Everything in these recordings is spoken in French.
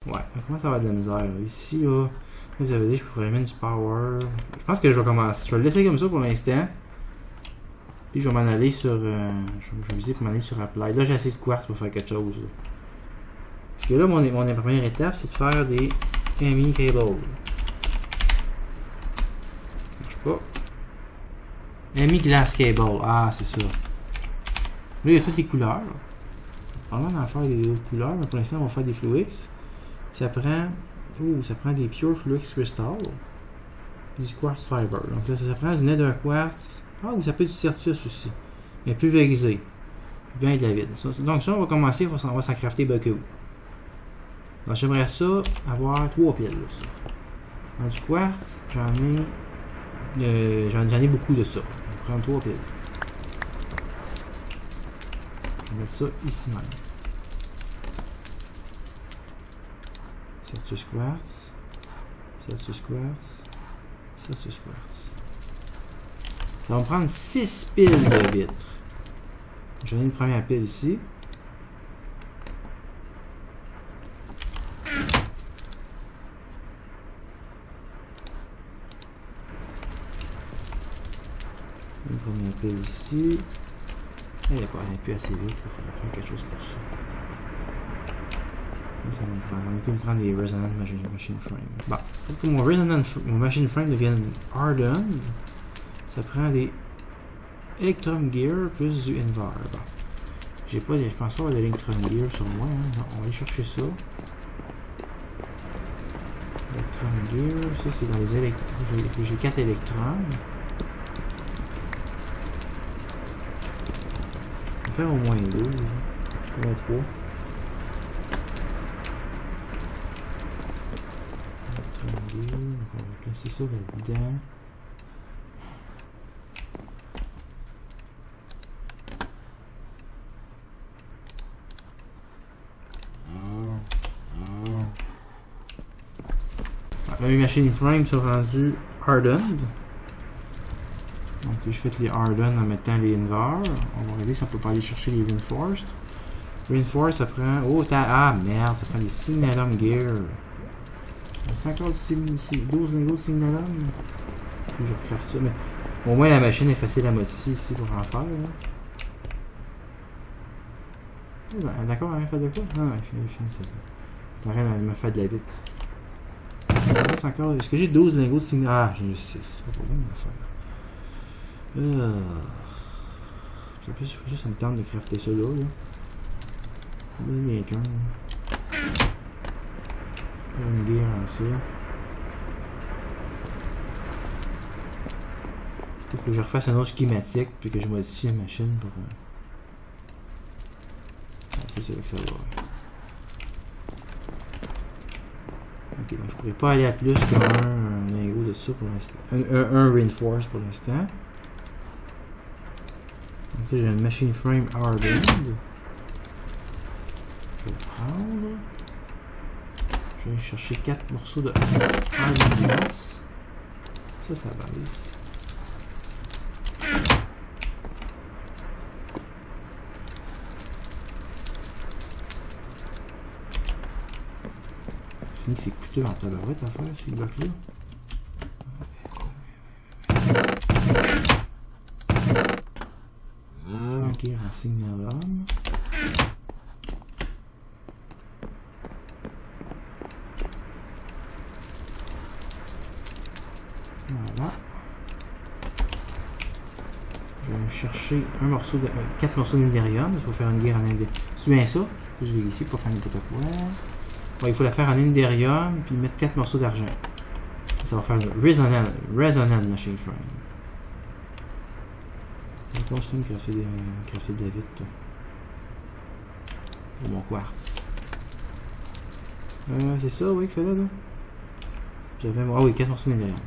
Ouais, comment ça va de la misère? Là? Ici, là, vous avez dit, je pourrais mettre du power. Je pense que je vais commencer. Je vais le laisser comme ça pour l'instant. Puis je vais m'en aller sur. Je vais viser pour m'en aller sur Apply. Là, j'ai assez de quartz pour faire quelque chose. Là. Parce que là, mon première étape, c'est de faire des ME cables. Ça marche pas. ME glass cable. Ah, c'est ça. Là, il y a toutes les couleurs. On va en faire des autres couleurs, mais pour l'instant, on va faire des Fluix. Ça prend. Ouh, ça prend des Pure Fluix Crystal. Du Quartz Fiber. Donc là, ça prend du Nether Quartz. Ah, ou ça peut être du Certus aussi. Mais pulvérisé. Bien de la vide. Donc ça, on va commencer, on va s'en crafter beaucoup. Donc j'aimerais ça avoir 3 piles là-dessus. Dans du quartz, j'en ai beaucoup de ça. On va prendre 3 piles. On va mettre ça ici même. Certus Quartz. Certus Quartz. Certus Quartz. Ça va me prendre 6 piles de vitres. J'en ai une première pile ici. Une première pile ici. Elle n'est plus assez vite, il faudrait faire quelque chose pour ça. Ça va me prendre. On peut me prendre des Resonant Machine Frame. Bon, pour que mon Machine Frame devienne hardened, ça prend des Electrum Gear plus du Invar. Bon. Je pense pas avoir de Electrum Gear sur moi. Hein. Non, on va aller chercher ça. Electrum Gear, ça c'est dans les électrons. J'ai 4 électrons. On va faire au moins 12. Au moins 3. Electrum Gear, donc on va placer ça là-dedans. Mes machines frame sont rendues hardened. Donc je fais les hardened en mettant les invar. On va regarder si on peut pas aller chercher les reinforced. Reinforced ça prend. Oh ah merde, ça prend des signalum gear. C'est encore 12 lingots de signalum. Faut que je craft ça, mais au moins la machine est facile à modifier ici pour en faire. D'accord, elle fait de quoi? Non, elle fait ça. T'arrêtes, elle me fait de la vite. Encore. Est-ce que j'ai 12 lingots de signal? Ah, j'en ai 6. C'est pas pour moi de faire. Juste ça me tente de crafter ça là. Bien qu'un. Une bière en ça. Il faut que je refasse un autre schématique puis que je modifie la machine pour. C'est sûr que ça va. Ok, donc je pourrais pas aller à plus qu'un lingot de ça pour l'instant. Un reinforce pour l'instant. Donc là j'ai une machine frame hardened. Je vais prendre. Je vais chercher 4 morceaux de hardened glass. Ça baisse. C'est coûteux en tabarouette à faire ces blocs-là. Ok, en signalum. Voilà. Je vais chercher un morceau de 4 morceaux d'Inderium. Il faut faire une guerre en Inderium. C'est bien ça. Je vérifie pour faire n'importe quoi. Bon, il faut la faire en Inderium puis mettre 4 morceaux d'argent. Ça va faire une Resonant Machine Frame. Je vais continuer de crafter de la vitre pour mon quartz. C'est ça, oui, qu'il fallait là. J'avais. Ah oui, 4 morceaux d'Inderium.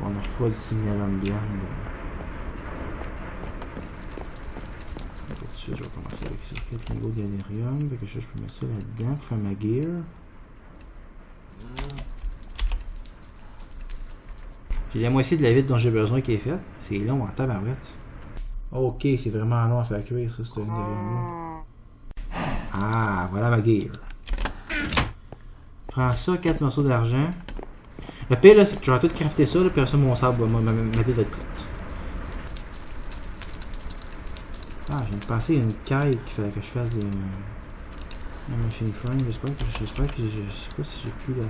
On a refait du signalum blanc. Je vais commencer avec ça. 4 lingots d'Inderium. Fait que je peux mettre ça là-dedans pour faire ma gear. J'ai la moitié de la vitre dont j'ai besoin qui est faite. C'est long en tabarouette. Ok, c'est vraiment long à faire cuire, ça, c'est un élément. Ah, voilà ma gear. Prends ça, 4 morceaux d'argent. Le pire, là, c'est que j'aurais tout crafté ça, là, puis après ça, mon sable, ma vie va être courte. Ah, je viens de passer une quête qu'il fallait que je fasse des... La machine frame, j'espère que je sais pas si j'ai pu la...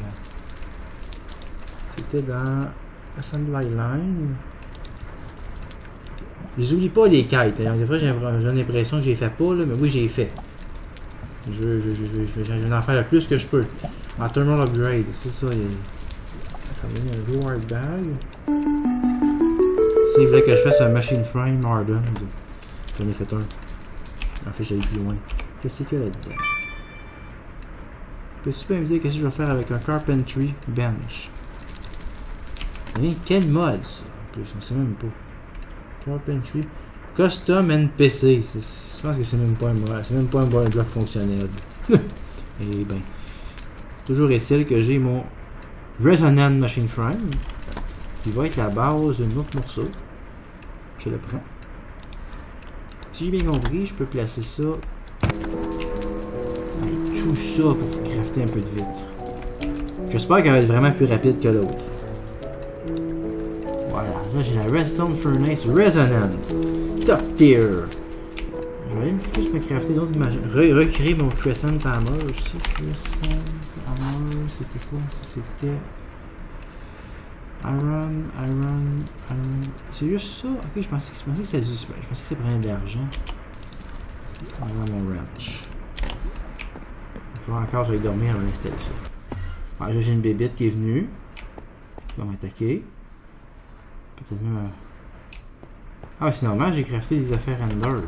C'était dans Assembly Line. Je les oublie pas les quêtes, hein. Des fois j'ai l'impression que je les fais pas, là, mais oui j'ai fait. Je vais en faire le plus que je peux. En thermal upgrade, c'est ça. Ça va donner un reward bag. S'il voulait que je fasse un machine frame hardened, j'en ai fait un. En fait j'allais plus loin. Qu'est-ce qu'il y a là-dedans? Peux-tu me dire qu'est-ce que je vais faire avec un carpentry bench? Quel mode ça? En plus, on sait même pas. Carpentry. Custom NPC. Je pense que c'est même pas un mode. C'est même pas un bloc fonctionnel. Et ben. Toujours est-il que j'ai mon Resonant Machine Frame. Qui va être la base d'un autre morceau. Je le prends. Si j'ai bien compris, je peux placer ça. Avec tout ça pour crafter un peu de vitre. J'espère qu'elle va être vraiment plus rapide que l'autre. Voilà, là j'ai la Redstone Furnace Resonant. Top tier. Je vais aller juste me crafter d'autres machines. Recréer mon Crescent Hammer aussi. Crescent Hammer, c'était quoi ça? C'était Iron. C'est juste ça? Ok, je pensais que c'était du. Je pensais que ça prenait de l'argent. Iron Wrench. Il faudra encore que j'aille dormir avant d'installer ça. Ouais, là j'ai une bébête qui est venue. Qui va m'attaquer. Peut-être même. Ah, c'est normal, j'ai crafté des affaires Ender.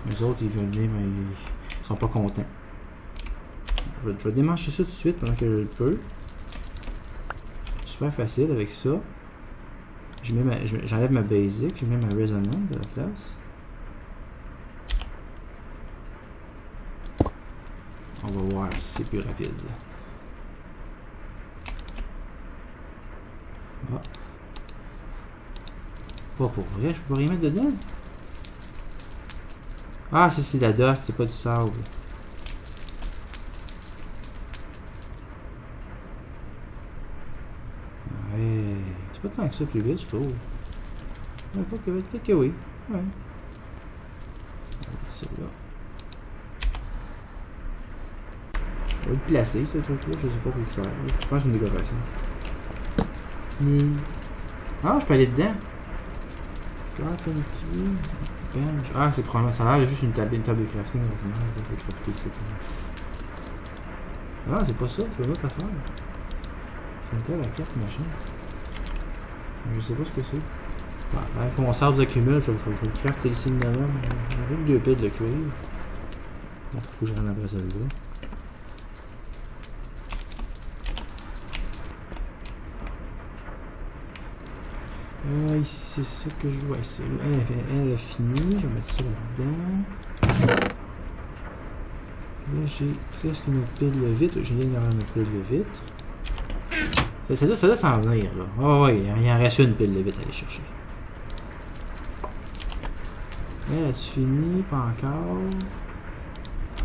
Les autres, ils veulent venir, mais ils sont pas contents. Je vais démancher ça tout de suite pendant que je le peux. Super facile avec ça. J'enlève ma basic, je mets ma resonant à la place. On va voir si c'est plus rapide. Ah. Pas pour vrai, je peux pas rien mettre dedans. Ah, c'est de la dust, c'est pas du sable. Ouais, c'est pas tant que ça plus vite, je trouve. Ouais, peut-être que oui. Ouais. On va mettre ça là. On va le placer, ce truc-là, je sais pas pour qui ça sert. Je pense que c'est une décoration. Ah, je peux aller dedans. Bench. Ah, c'est probablement ça a l'air juste une table de crafting. Ah, c'est pas ça, c'est une autre affaire. C'est une table à 4 machin. Je sais pas ce que c'est. Bon, avec mon sable s'accumule, je vais crafter le signe d'avant. J'ai 2 piles de cuir. Donc il faut que je rentre après ça là. Ici, c'est ça que je vois. Elle a fini. Je vais mettre ça là-dedans. Là, j'ai presque une pile de vitre. J'ai bien d'avoir une pile de vitre. Ça doit s'en venir, là. Oh, oui, il en reste une pile de vitre à aller chercher. Elle a-tu fini? Pas encore.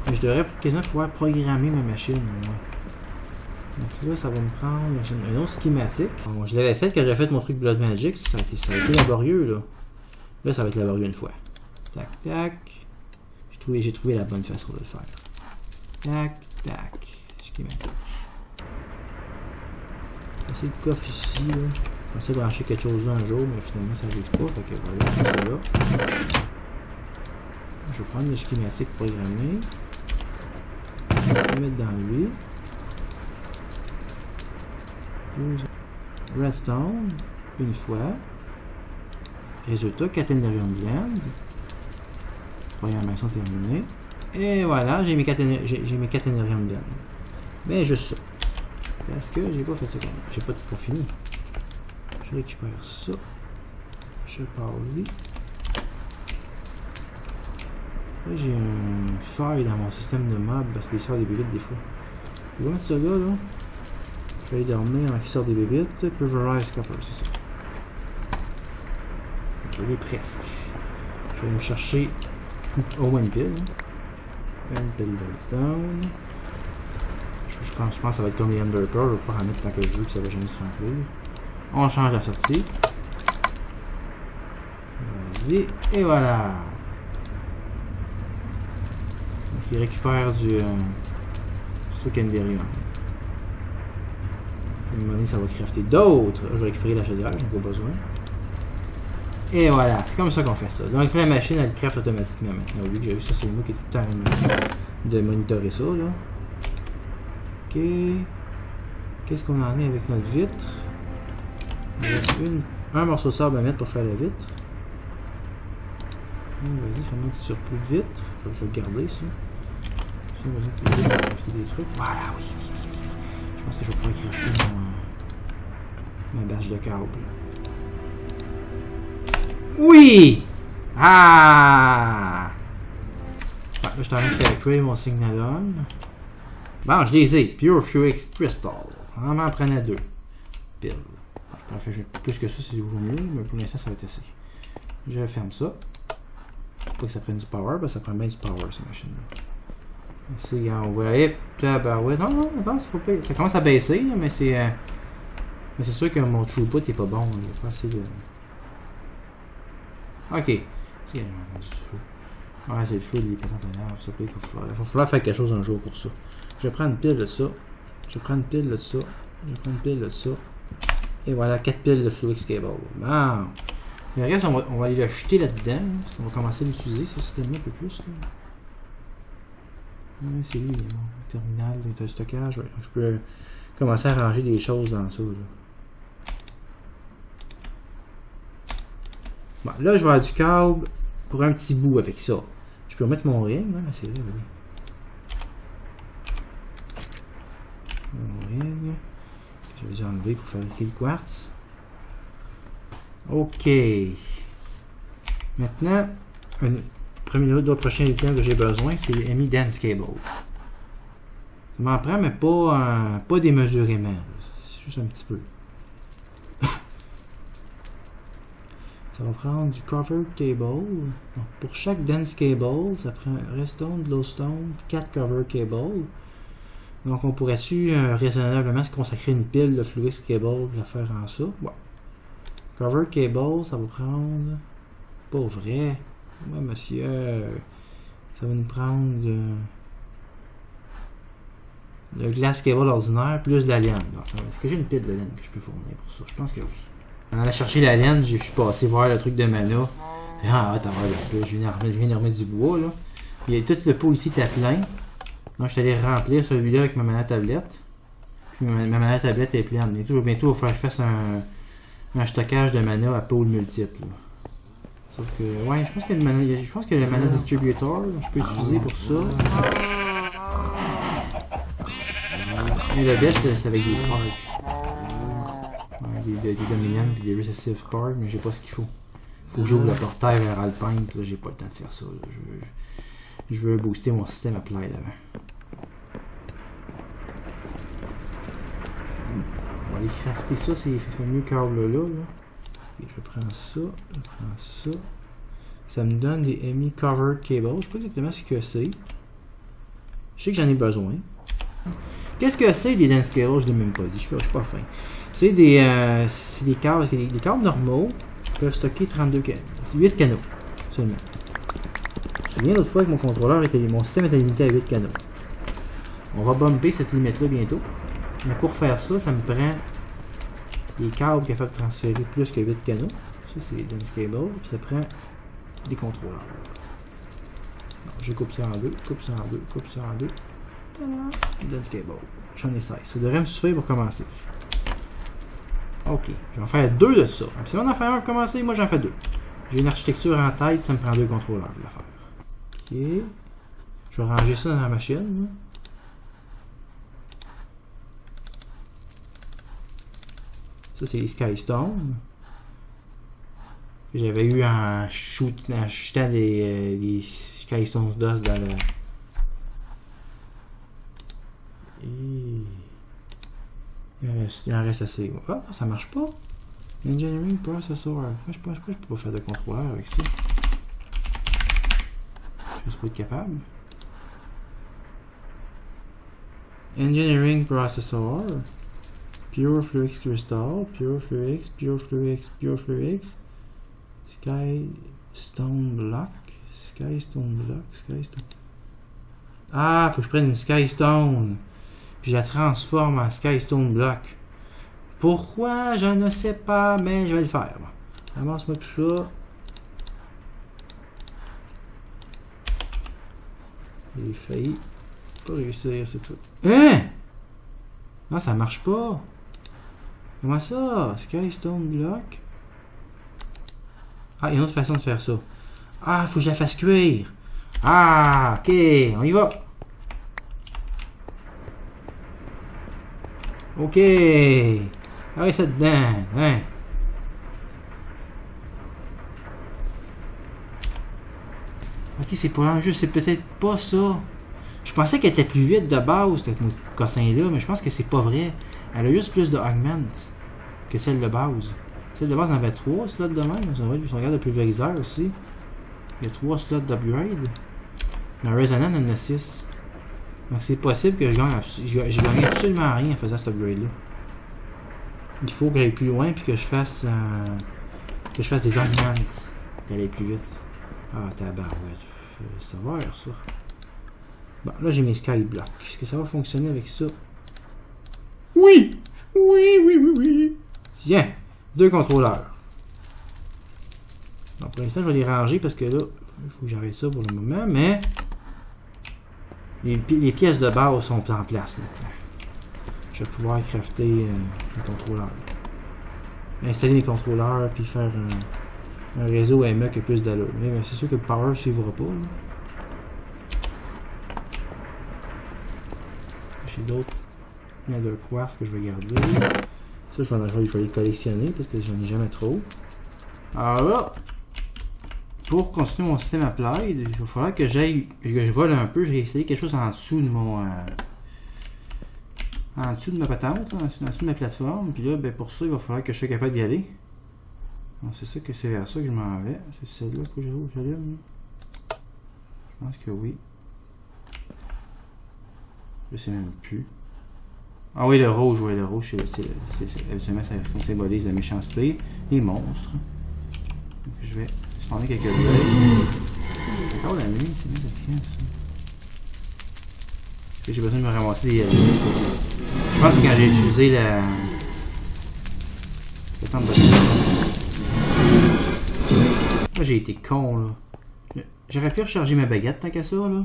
Mais je devrais quasiment pouvoir programmer ma machine. Ouais. Donc là, ça va me prendre un autre schématique. Bon, je l'avais fait quand j'avais fait mon truc Blood Magic, ça a été laborieux là. Là, ça va être laborieux une fois. Tac, tac. J'ai trouvé la bonne façon de le faire. Tac, tac. Schématique. C'est le coffre ici là. Je pensais brancher quelque chose là un jour, mais finalement ça n'arrive pas. Fait que voilà, je vais là. Je vais prendre le schématique programmé. Je vais le mettre dans lui. Redstone, une fois. Résultat, Catenarium Blend. Programmation terminée. Et voilà, j'ai mes Catenarium Blend. Mais juste ça. Parce que j'ai pas fait ça comme ça. J'ai pas tout fini. Je récupère ça. Je pars lui. Là, j'ai une faille dans mon système de mobs parce qu'il sort des bébites des fois. Je vais mettre ça là. Je vais aller dormir avant qu'il sorte des bébites. Pulverize Copper, c'est ça. Je l'ai presque. Je vais me chercher au moins une pile. Une pile d'Oldstone. Je pense que ça va être comme les Ender Pearl. Je vais pouvoir en mettre tant que je veux, puis ça va jamais se remplir. On change la sortie. Vas-y, et voilà. Donc il récupère du Canberry. À un moment donné, ça va crafter d'autres. Je vais récupérer la chaudière, j'en ai pas besoin. Et voilà, c'est comme ça qu'on fait ça. Donc la machine, elle craft automatiquement maintenant. Au lieu que j'ai vu ça, c'est moi qui est tout le temps de monitorer ça, là. Ok. Qu'est-ce qu'on en est avec notre vitre? Il reste un morceau de sable à mettre pour faire la vitre. Vas-y, fais-moi un petit surplus de vitre. Faut que je vais le garder, ça. J'ai besoin de crafter des trucs. Voilà, oui. Je pense que je vais pouvoir crafter ma bâche de câble. Oui! Ah! Là, je suis en train de faire créer mon Signalon. Bon, je les ai. Pure Fluix Crystal. On m'en prenait 2. Pile. Je peux en faire plus que ça, c'est toujours mieux, mais pour l'instant, ça va être assez. Je ferme ça. Pas que ça prenne du power, parce que ça prend bien du power, cette machine-là. Ici, on voit. Hip, tabarouette. Non, attends, c'est pas pire. Ça commence à baisser, là, mais c'est. Mais c'est sûr que mon throughput est pas bon. Il n'y a pas assez de. Ok. C'est du feu. Ouais, c'est le feu, les patentes à nerfs. Il va falloir faire quelque chose un jour pour ça. Je vais prendre une pile de ça. Je vais prendre une pile de ça. Je vais prendre une pile de ça. Et voilà, 4 piles de Fluix Cable. Bon. Le reste, on va aller le jeter là-dedans. Parce qu'on va commencer à l'utiliser, ce système-là, un peu plus. Ouais, c'est lui, mon terminal de stockage. Ouais. Je peux commencer à ranger des choses dans ça. Là. Bon, là, je vais avoir du câble pour un petit bout avec ça. Je peux remettre mon ring, là, c'est vrai, oui. Mon ring. Je vais déjà enlever pour fabriquer le quartz. Ok. Maintenant, l'autre prochain item que j'ai besoin, c'est les Dense Cable. Ça m'en prend, mais pas démesurément. C'est juste un petit peu. Ça va prendre du Covered Cable. Donc, pour chaque Dense Cable, ça prend Redstone, Glowstone, 4 Covered Cable. Donc, on pourrait-tu raisonnablement se consacrer une pile de Fluix Cable pour la faire en ça? Ouais. Covered Cable, ça va prendre. Pas vrai. Ouais, monsieur. Ça va nous prendre. Le glass cable ordinaire plus de la laine. Est-ce que j'ai une pile de laine que je peux fournir pour ça? Je pense que oui. En allant chercher la laine, je suis passé voir le truc de mana. Ah, attends, je viens de remettre du bois, là. Il y a tout le pot ici, t'as plein. Donc, je suis allé remplir celui-là avec ma mana tablette. Puis ma mana tablette est pleine. Bientôt, il va falloir que je fasse un stockage de mana à pôle multiple. Sauf que, ouais, je pense que le mana distributor, je peux utiliser pour ça. Mais le best, c'est avec des sparks. Ouais, des Dominion et des Recessive Sparks, mais j'ai pas ce qu'il faut. Faut que j'ouvre le portail vers Alpine, puis là, j'ai pas le temps de faire ça. Je veux booster mon système Applied avant. On va aller crafter ça, ces fameux câbles-là. Et je prends ça, Ça me donne des Emi Covered Cable. Je sais pas exactement ce que c'est. Je sais que j'en ai besoin. Qu'est-ce que c'est des Dense Cable? Je ne l'ai même pas dit. Je suis pas fin. C'est des câbles. Les câbles normaux peuvent stocker 32 canaux. C'est 8 canaux seulement. Je me souviens l'autre fois que mon système était limité à 8 canaux. On va bumper cette limite-là bientôt. Mais pour faire ça, ça me prend des câbles qui peuvent transférer plus que 8 canaux. Ça, c'est Dense Cable. Puis ça prend des contrôleurs. Donc, je coupe ça en deux, coupe ça en deux, coupe ça en deux. Dense Cable. J'en ai 16. Ça devrait me suffire pour commencer. Ok. Je vais en faire 2 de ça. Si on en fait un pour commencer, moi j'en fais 2. J'ai une architecture en tête, ça me prend 2 contrôleurs pour la faire. Ok. Je vais ranger ça dans la machine. Ça, c'est les Skystone. J'avais eu en jetant des Skystones d'os dans le. Et... il en reste assez. Ah, ça marche pas. Engineering Processor. Je peux pas faire de contrôleur avec ça. Je peux être capable. Engineering Processor. Pure Fluix Crystal. Pure Fluix. Pure Fluix. Pure Fluix. Sky Stone Block. Sky Stone Block. Sky Stone. Ah, faut que je prenne une Sky Stone. Puis je la transforme en Sky Stone Block. Pourquoi? Je ne sais pas, mais je vais le faire. Avance-moi tout ça. J'ai failli pas réussir, c'est tout. Hein? Non, ça marche pas. Comment ça? Sky Stone Block? Ah, il y a une autre façon de faire ça. Ah, faut que je la fasse cuire. Ah, ok, on y va. Ok. Ah oui, ça dedans. Hein? Ok, c'est pas un jeu, c'est peut-être pas ça. Je pensais qu'elle était plus vite de base, cette cossin-là, mais je pense que c'est pas vrai. Elle a juste plus de augments que celle de base. Celle de base en avait 3 slots de même. Si on regarde le pulvériseur aussi, il y a 3 slots d'upgrade. Mais Resonant en a 6. Donc c'est possible que je gagne absolument rien en faisant cet upgrade-là. Il faut que j'aille plus loin puis que je fasse des augments pour qu'elle aille plus vite. Ah, tabarouette. Ça va l'air ça. Bon, là j'ai mes skyblock. Est-ce que ça va fonctionner avec ça? Oui! Oui! Tiens! 2 contrôleurs. Bon, pour l'instant, je vais les ranger parce que là, il faut que j'arrête ça pour le moment, mais les pièces de base sont en place maintenant. Je vais pouvoir crafter les contrôleurs. Installer les contrôleurs puis faire un réseau ME qui a plus d'allure. Mais c'est sûr que le power ne suivra pas. Là. J'ai d'autres nether quartz que je vais garder. Ça, je vais les collectionner parce que j'en ai jamais trop. Alors là, pour continuer mon système applied, il va falloir que je vole un peu. J'ai essayé quelque chose en dessous de mon... en dessous de ma patente, en dessous de ma plateforme. Puis là, ben, pour ça, il va falloir que je sois capable d'y aller. C'est ça que c'est vers ça que je m'en vais. C'est celle-là que j'allume. Je pense que oui. Je sais même plus. Ah oui, le rouge, habituellement ça symbolise la méchanceté, les monstres. Donc, je vais spawner quelques blazes. Encore la nuit, c'est bien fatigant ça. J'ai besoin de me ramasser des je pense que quand j'ai utilisé la tente de moi j'ai été con là. J'aurais pu recharger ma baguette tant qu'à ça là.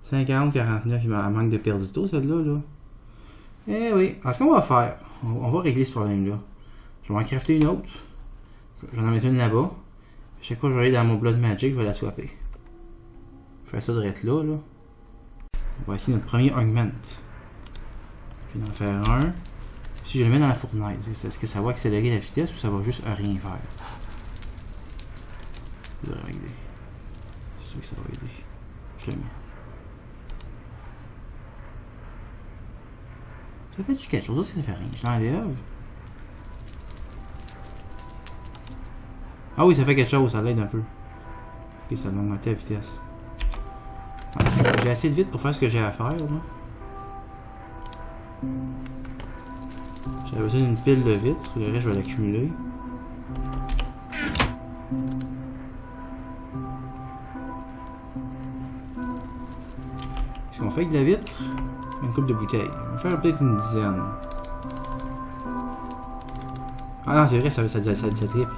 50, 49, il m'en manque de perdito celle-là là. Eh oui, alors ce qu'on va faire, on va régler ce problème-là. Je vais en crafter une autre. Je vais en mettre une là-bas. Chaque fois que je vais aller dans mon Blood Magic, je vais la swapper. Je vais faire ça direct là. On va essayer notre premier augment. Je vais en faire un. Si je le mets dans la fournaise, est-ce que ça va accélérer la vitesse ou ça va juste rien faire? Je vais régler. C'est sûr que ça va aider. Je le mets. Ça fait-tu quelque chose? Ça fait rien. Je l'enlève. Ah oui, ça fait quelque chose. Ça l'aide un peu. Ok, ça va augmenter la vitesse. J'ai assez de vite pour faire ce que j'ai à faire. J'avais besoin d'une pile de vitres. Le reste, je vais l'accumuler. Qu'est-ce qu'on fait avec de la vitre? Une coupe de bouteilles. On va faire peut-être une dizaine. Ah non, c'est vrai, ça triple.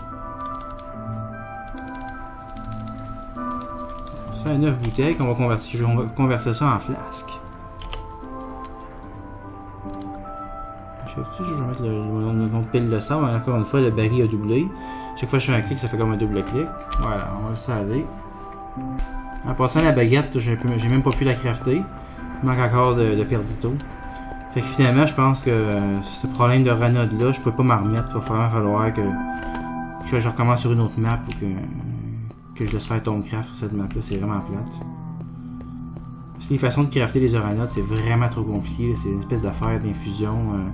On va faire 9 bouteilles qu'on va convertir. On va convertir ça en flasque. Je vais mettre mon pile de sang. Encore une fois, le baril a doublé. Chaque fois que je fais un clic, ça fait comme un double clic. Voilà, on va laisser aller. En passant la baguette, j'ai même pas pu la crafter. Il manque encore de perdito. Fait que finalement, je pense que ce problème de ranode là, je peux pas m'en remettre. Il va vraiment falloir que je recommence sur une autre map ou que je laisse faire Tomcraft sur cette map là. C'est vraiment plate. C'est les façons de crafter les oranodes, c'est vraiment trop compliqué. C'est une espèce d'affaire d'infusion.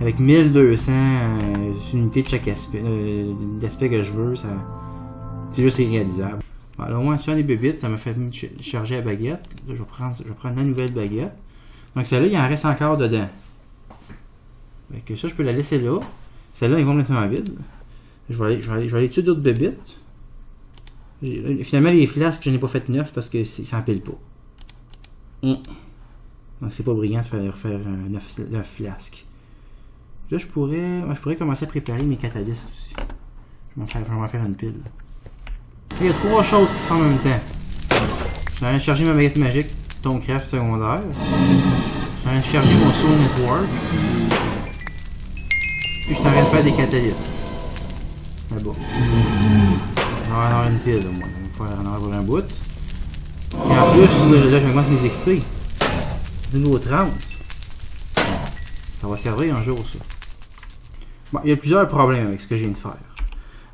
Avec 1200 unités de chaque aspect, d'aspect que je veux, c'est juste irréalisable. Alors, au moins, tu as les bébites, ça m'a fait charger la baguette. Là, je vais prendre la nouvelle baguette. Donc, celle-là, il en reste encore dedans. Fait que ça, je peux la laisser là. Celle-là est complètement vide. Je vais aller tuer d'autres bébites. Finalement, les flasques, je n'ai pas fait 9 parce que ça empile pas. Donc, c'est pas brillant de faire 9 flasques. Là, je pourrais commencer à préparer mes catalystes aussi. Je vais m'en faire une pile. Il y a 3 choses qui se font en même temps. Je suis en train de charger ma baguette magique, ton craft secondaire. Je suis en train de charger mon Soul Network. Puis je suis en train de faire des catalystes. Là-bas. On va en avoir une pile, moi. On va en avoir un bout. Et en plus, là, j'augmente mes XP. De nouveau 30. Ça va servir un jour, ça. Bon, il y a plusieurs problèmes avec ce que je viens de faire.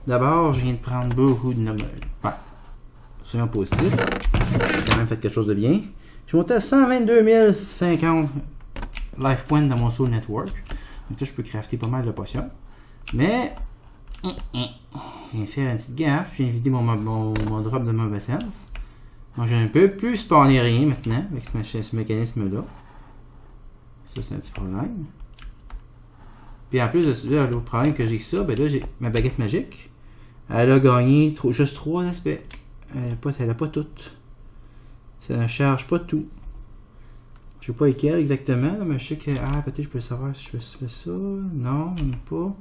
D'abord, je viens de prendre beaucoup de nommés. Ouais. Soyons positifs. J'ai quand même fait quelque chose de bien. Je suis monté à 122 050 life points dans mon Soul Network. Donc là, je peux crafter pas mal de potions. Mais, je viens faire une petite gaffe. Je viens vider mon drop de mauvais sens. Donc, j'ai un peu plus spawné rien maintenant avec ce mécanisme-là. Ça, c'est un petit problème. Puis en plus de ça, l'autre problème que j'ai que ça, ben là, j'ai ma baguette magique. Elle a gagné juste 3 aspects. Elle n'a pas toutes. Ça ne charge pas tout. Je sais pas lesquels exactement, mais je sais que. Ah, peut-être je peux savoir si je fais ça. Non, même pas.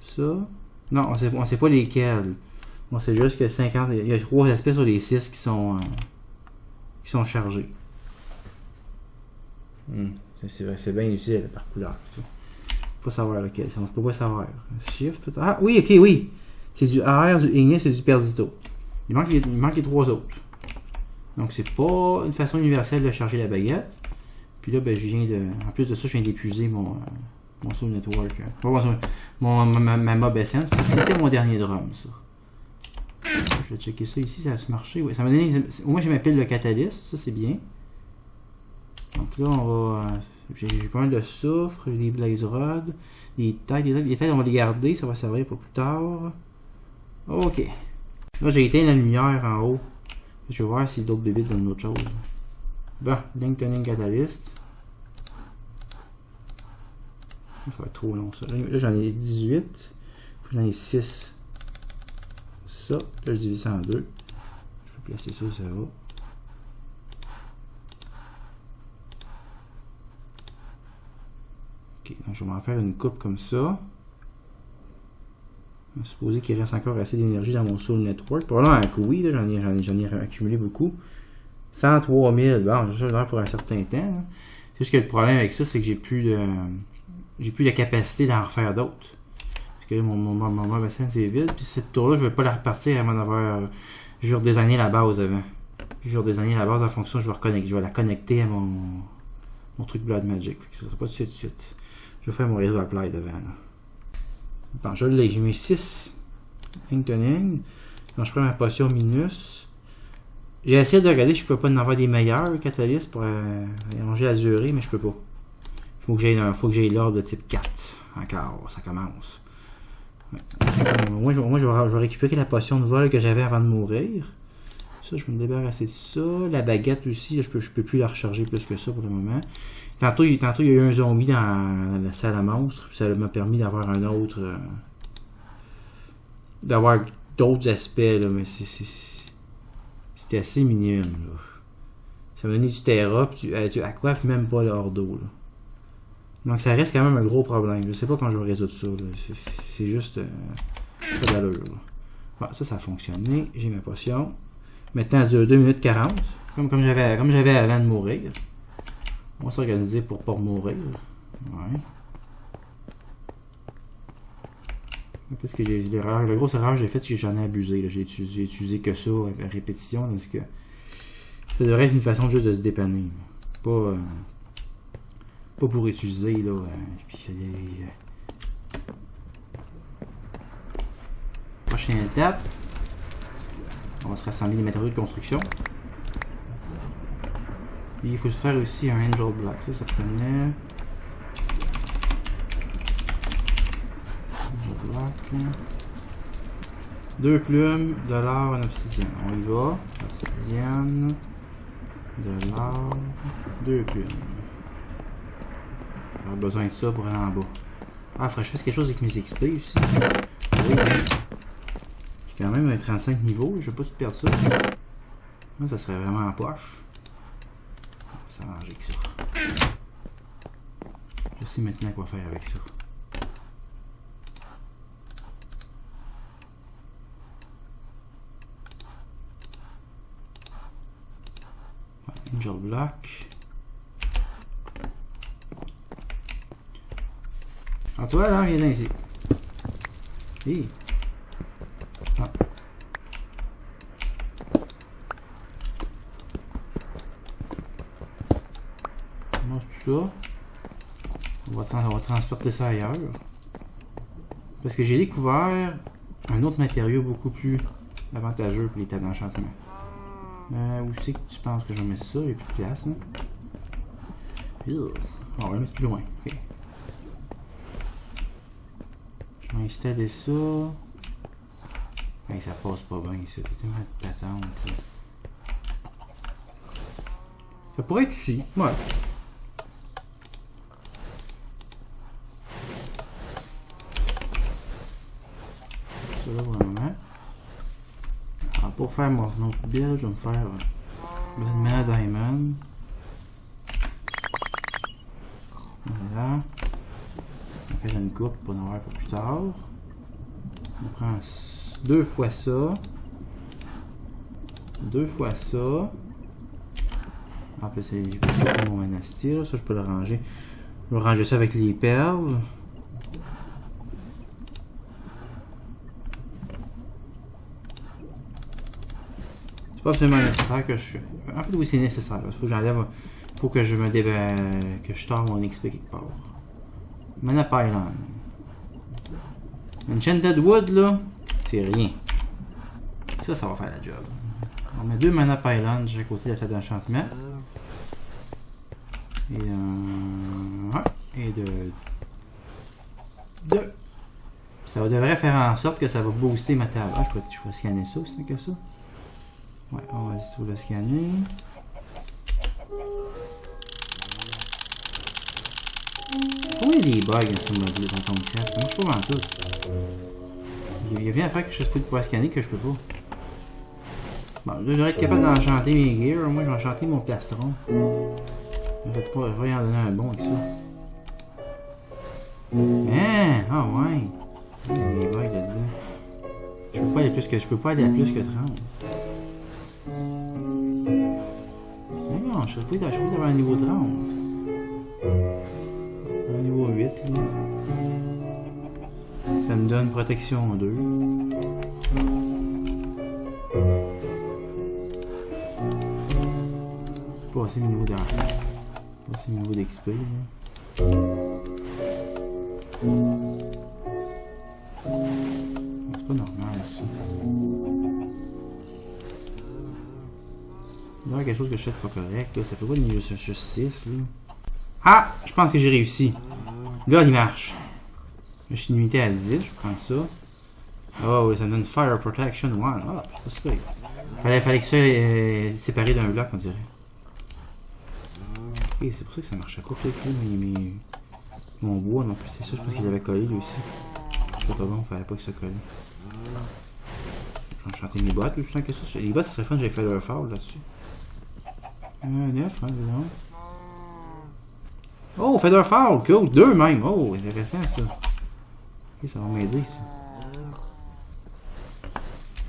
Ça. Non, on sait pas lesquels. Bon, c'est juste que 50. Il y a 3 aspects sur les 6 qui sont chargés. C'est bien utile par couleur. Ça. Faut pas savoir lequel. On peut pas savoir. Shift peut-être. Ah oui, ok, oui. C'est du AR, du Ignis et du Perdito. Il manque les 3 autres. Donc c'est pas une façon universelle de charger la baguette. Puis là, ben, en plus de ça, je viens d'épuiser mon Soul Network. Ma Mob Essence. C'était mon dernier drum, ça. Je vais checker ça ici, ça a-tu marché? Oui, ça m'a donné. Au moins, j'ai ma pile de catalyste, ça c'est bien. Donc là, on va. J'ai pas mal de soufre, des blaze rods, des têtes. Les têtes, on va les garder, ça va servir pour plus tard. Ok. Là, j'ai éteint la lumière en haut. Je vais voir si d'autres bébites donnent autre chose. Bon, Link Tuning Catalyst. Ça va être trop long ça. Là, j'en ai 18. J'en ai 6. Ça. Là, je divise ça en 2. Je peux placer ça où ça va. Ok, donc je vais m'en faire une coupe comme ça. Je vais supposer qu'il reste encore assez d'énergie dans mon Soul Network. Probablement que oui, j'en ai accumulé beaucoup. 103 000, bon, j'ai ça pour un certain temps. C'est juste que le problème avec ça, c'est que j'ai plus de capacité d'en refaire d'autres. Parce que mon bassin c'est vide. Puis cette tour-là, je ne vais pas la repartir avant d'avoir. Je vais redésigner la base avant. Puis je vais redésigner la base en fonction, je vais la connecter à mon truc Blood Magic. Fait que ça ne sera pas tout de suite. Je vais faire mon réseau apply devant. Là. Bon, je l'ai. J'ai mis 6 Inktoning. Donc je prends ma potion Minus. J'ai essayé de regarder si je peux pas en avoir des meilleurs catalystes pour allonger la durée, mais je peux pas. Faut que j'aille l'ordre de type 4. Encore, ça commence. Ouais. Moi, je vais récupérer la potion de vol que j'avais avant de mourir. Ça, je vais me débarrasser de ça. La baguette aussi, je peux plus la recharger plus que ça pour le moment. Tantôt, il y a eu un zombie dans la salle à monstres. Ça m'a permis d'avoir un autre. D'avoir d'autres aspects, là, mais c'était assez minime. Là. Ça m'a donné du terra, puis du aqua, puis même pas le ordo. Là. Donc ça reste quand même un gros problème. Je sais pas quand je vais résoudre ça. C'est juste. Pas d'allure. Bon, ça a fonctionné. J'ai ma potion. Maintenant, elle dure 2 minutes 40. Comme j'avais avant de mourir. On va s'organiser pour pas mourir. Ouais. Parce que la grosse erreur que j'ai faite, c'est que j'en ai abusé. J'ai utilisé que ça à répétition. Parce que ça devrait être une façon juste de se dépanner. Pas pour utiliser. Là, puis, prochaine étape. On va se rassembler les matériaux de construction. Puis il faut se faire aussi un Angel Block. Ça prenait. Angel Block. 2 plumes, de l'or, en obsidienne. On y va. Obsidienne, de l'or, 2 plumes. J'aurais besoin de ça pour aller en bas. Ah, faudrait que je fasse quelque chose avec mes XP aussi. Oui, j'ai quand même un 35 niveaux, je vais pas tout perdre ça. Là, ça serait vraiment en poche. On va s'arranger avec ça. Je sais maintenant quoi faire avec ça. Angel Block. Alors toi là, viens ici. Hey. Ah. Comment c'est tout ça? On va transporter ça ailleurs. Parce que j'ai découvert un autre matériau beaucoup plus avantageux pour les tables d'enchantement. Où c'est que tu penses que je vais mettre ça? Il n'y a plus de place, hein? On va le mettre plus loin. Okay. Je vais installer ça. Hey, ça passe pas bien, ça. C'est tellement de patente. Là. Ça pourrait être ici. Ouais. Ça là, vraiment. Alors, pour faire mon autre build, je vais me faire une mana diamond. Voilà. On va faire une coupe pour en avoir pour plus tard. On prend 2 fois ça. 2 fois ça. En plus, c'est mon manastir. Ça, je peux le ranger. Je vais ranger ça avec les perles. C'est pas absolument nécessaire que je... En fait, oui, c'est nécessaire. Il faut que j'enlève... Il faut que je me que je torde mon XP quelque part. Mana Pylon. Enchanted Wood, là, c'est rien. Ça, ça va faire la job. On met 2 Mana Pylon de chaque côté de la table d'enchantement. Et et de 2. Ça devrait faire en sorte que ça va booster ma table. Ah, je peux scanner ça aussi, que ça. Ouais, on va essayer de le scanner. Pourquoi il y a des bugs dans ce mode-là dans Tomcraft? Ça marche pas dans tout. Il y a bien à faire que je peux pouvoir scanner que je peux pas. Bon, là, je devrais être capable d'enchanter mes gears. Moi, je vais enchanter mon plastron. Je vais y en donner un bon avec ça. Hein? Ah ouais! Il y a des bugs là-dedans. Je peux pas aller à plus que 30. Non, je peux avoir un niveau 30. Un niveau 8 là. Ça me donne protection 2. Pas assez de niveau d'argent. Pas assez de niveau d'XP là. C'est pas normal ça. Il y a quelque chose que je fais de pas correct là. Ça peut pas être juste 6 là. Ah! Je pense que j'ai réussi. Là, il marche. Je suis limité à 10, je prends ça. Oh, oui, ça me donne Fire Protection 1. Ah, c'est ça. Fallait que ça soit séparé d'un bloc, on dirait. Ok, c'est pour ça que ça marchait pas. Mon bois non plus, c'est ça. Je pense qu'il avait collé lui aussi. C'est pas bon, fallait pas que ça colle. Je vais enchanter mes bottes, juste tant que ça. Les bottes, ça serait fun, j'avais fait leur fall là-dessus. 9, hein, non. Oh, Feather Fall, cool, 2 même. Oh, intéressant ça. Ok, ça va m'aider ça.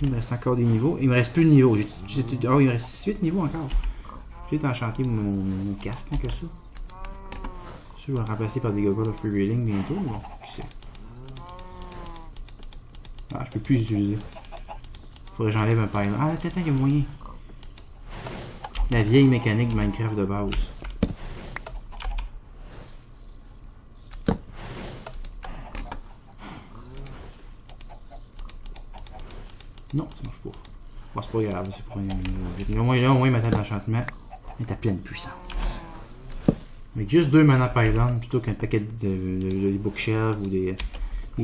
Il me reste encore des niveaux. Il me reste plus de niveaux. Oh, il me reste 8 niveaux encore. J'ai enchanté mon casque, tant que ça. Ça, je vais le remplacer par des goggles of Freewheeling bientôt. Bon, qui sait. Ah, je peux plus les utiliser. Faudrait que j'enlève un pylon. Ah, attends, il y a moyen. La vieille mécanique de Minecraft de base. Non, ça marche pas. Bon, c'est pas grave, c'est pour un au moins ma table d'enchantement est à pleine puissance. Avec juste 2 mana pylon plutôt qu'un paquet de bookshelves ou des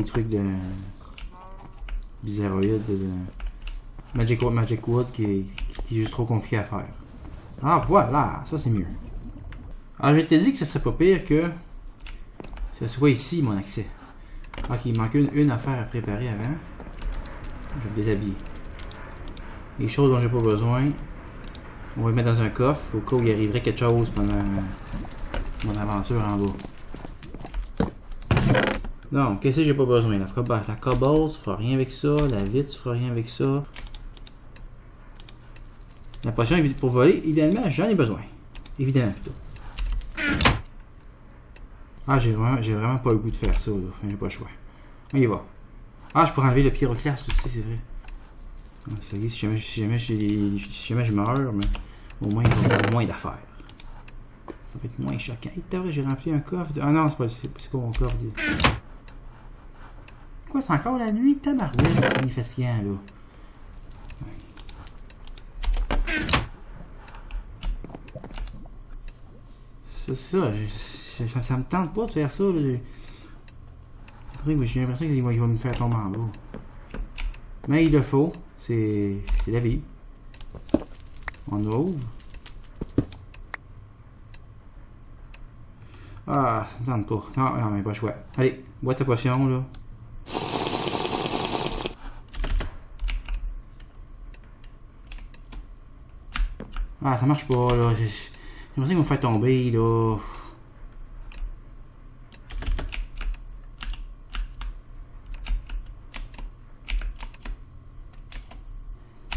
trucs de bizarroïde de Magic Wood qui est juste trop compliqué à faire. Ah voilà, ça c'est mieux. Alors je t'ai dit que ce serait pas pire que ce soit ici mon accès. Ah, qu'il manque une affaire à préparer avant. Je vais me déshabiller. Les choses dont j'ai pas besoin, on va les mettre dans un coffre au cas où il arriverait quelque chose pendant mon aventure en bas. Non, qu'est-ce que j'ai pas besoin? La cobalt, tu feras rien avec ça. La vitre, tu feras rien avec ça. La potion pour voler, évidemment, j'en ai besoin. Évidemment, plutôt. Ah, j'ai vraiment pas le goût de faire ça, là. J'ai pas le choix. On y va. Ah, je pourrais enlever le pyroclaste aussi, c'est vrai. Ah, ça y est, si jamais je meurs, mais au moins, il va y avoir moins d'affaires. Ça va être moins choquant. Et vrai, j'ai rempli un coffre de... Ah non, c'est pas mon coffre. Quoi, c'est encore la nuit? Tabarouette, c'est fatigant, là. C'est ça, ça me tente pas de faire ça, là. Après, j'ai l'impression qu'il va me faire tomber en bas. Mais il le faut, c'est la vie. On ouvre. Ah, ça me tente pas. Non, mais pas le choix. Allez, bois ta potion, là. Ah, ça marche pas, là. J'ai l'impression qu'ils vont me faire tomber, là.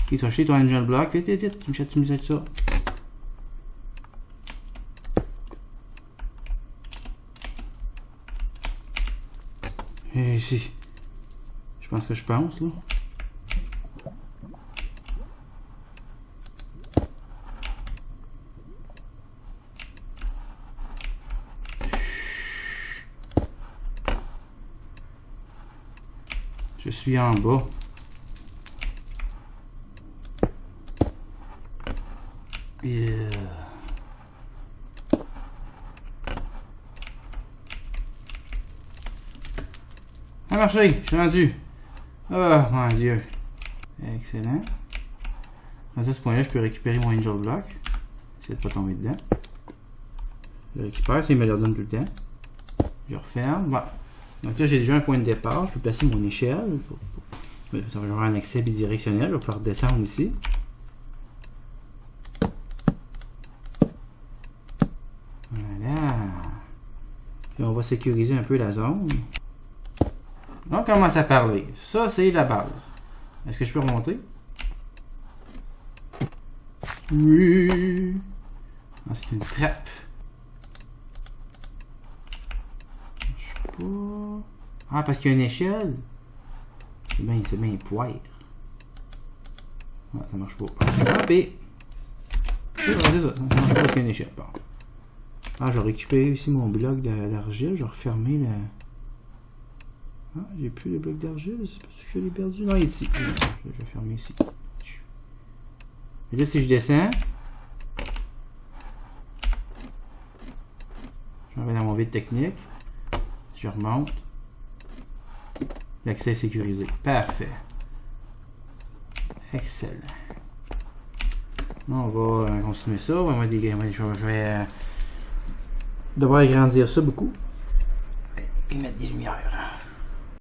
Ok, tu vas acheter ton Angel Block. Vite. Tu me disais ça. Et ici. Je pense que je pense, là. Je suis en bas. Yeah. Ça a marché, je suis rendu. Oh mon dieu. Excellent. À ce point-là, je peux récupérer mon Angel Block. Essaye de pas tomber dedans. Je le récupère, ça me le redonne tout le temps. Je referme. Voilà. Donc là, j'ai déjà un point de départ. Je peux placer mon échelle. Ça va avoir un accès bidirectionnel. Je vais pouvoir descendre ici. Voilà. Puis on va sécuriser un peu la zone. On commence à parler. Ça, c'est la base. Est-ce que je peux remonter? Oui. Ah, c'est une trappe. Je sais pas. Ah, parce qu'il y a une échelle. C'est bien poire. Ah, ça marche pas. Ah, puis. C'est ça. Ça marche pas parce qu'il y a une échelle. Bon. Ah, je vais récupérer ici mon bloc d'argile. Je vais refermer la. Ah, j'ai plus le bloc d'argile. C'est parce que je l'ai perdu. Non, il est ici. Je vais fermer ici. Et là, si je descends. Je m'en vais dans mon vide technique. Je remonte. L'accès est sécurisé. Parfait. Excellent. Là, on va consommer ça. Je vais devoir agrandir ça beaucoup. Et mettre des lumières.